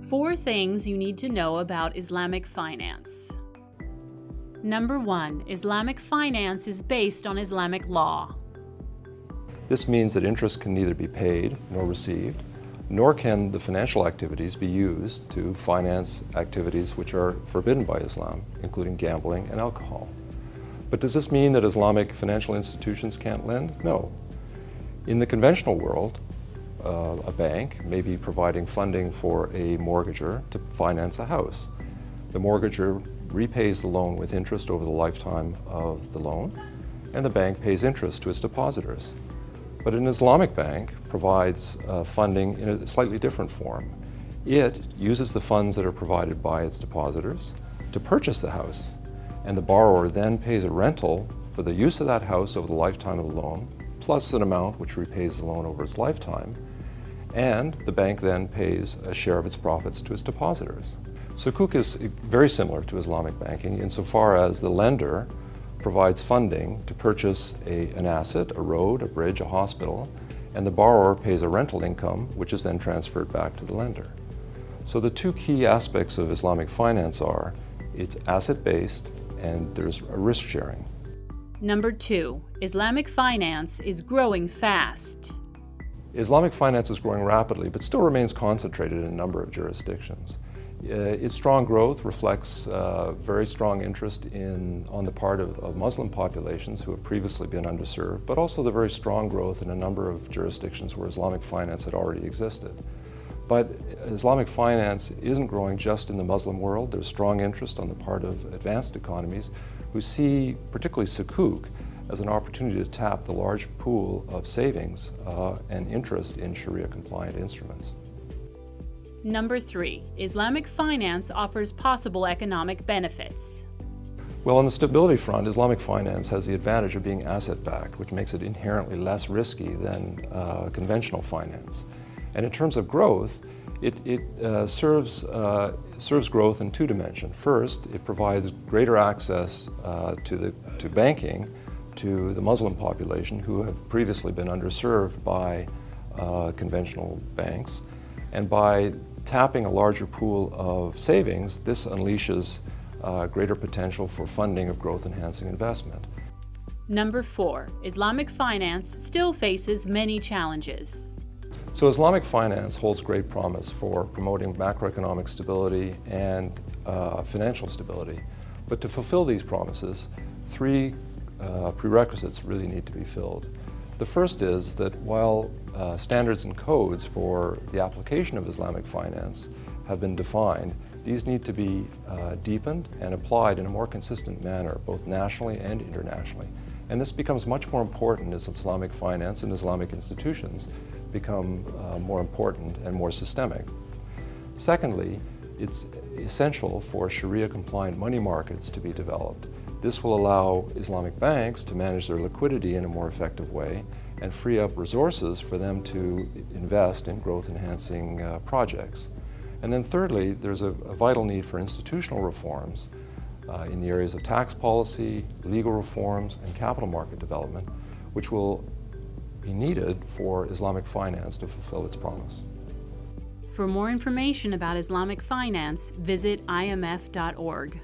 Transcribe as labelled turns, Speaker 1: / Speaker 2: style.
Speaker 1: 4 things you need to know about Islamic finance. Number 1. Islamic finance is based on Islamic law.
Speaker 2: This means that interest can neither be paid nor received, nor can the financial activities be used to finance activities which are forbidden by Islam, including gambling and alcohol. But does this mean that Islamic financial institutions can't lend? No. In the conventional world, a bank may be providing funding for a mortgager to finance a house. The mortgager repays the loan with interest over the lifetime of the loan, and the bank pays interest to its depositors. But an Islamic bank provides funding in a slightly different form. It uses the funds that are provided by its depositors to purchase the house, and the borrower then pays a rental for the use of that house over the lifetime of the loan, plus an amount which repays the loan over its lifetime, and the bank then pays a share of its profits to its depositors. Sukuk is very similar to Islamic banking insofar as the lender provides funding to purchase an asset, a road, a bridge, a hospital, and the borrower pays a rental income which is then transferred back to the lender. So the 2 key aspects of Islamic finance are it's asset-based and there's a risk sharing.
Speaker 1: Number 2. Islamic finance is growing fast.
Speaker 2: Islamic finance is growing rapidly but still remains concentrated in a number of jurisdictions. Its strong growth reflects very strong interest on the part of Muslim populations who have previously been underserved, but also the very strong growth in a number of jurisdictions where Islamic finance had already existed. But Islamic finance isn't growing just in the Muslim world. There's strong interest on the part of advanced economies who see particularly Sukuk as an opportunity to tap the large pool of savings and interest in Sharia-compliant instruments.
Speaker 1: Number 3. Islamic finance offers possible economic benefits.
Speaker 2: Well, on the stability front, Islamic finance has the advantage of being asset-backed, which makes it inherently less risky than conventional finance. And in terms of growth, it serves growth in 2 dimensions. First, it provides greater access to banking to the Muslim population who have previously been underserved by conventional banks. And by tapping a larger pool of savings, this unleashes greater potential for funding of growth-enhancing investment.
Speaker 1: Number 4. Islamic finance still faces many challenges.
Speaker 2: So Islamic finance holds great promise for promoting macroeconomic stability and financial stability. But to fulfill these promises, 3 prerequisites really need to be filled. The first is that while standards and codes for the application of Islamic finance have been defined, these need to be deepened and applied in a more consistent manner, both nationally and internationally. And this becomes much more important as Islamic finance and Islamic institutions become more important and more systemic. Secondly, it's essential for Sharia-compliant money markets to be developed. This will allow Islamic banks to manage their liquidity in a more effective way and free up resources for them to invest in growth-enhancing projects. And then thirdly, there's a vital need for institutional reforms in the areas of tax policy, legal reforms, and capital market development, which will be needed for Islamic finance to fulfill its promise.
Speaker 1: For more information about Islamic finance, visit imf.org.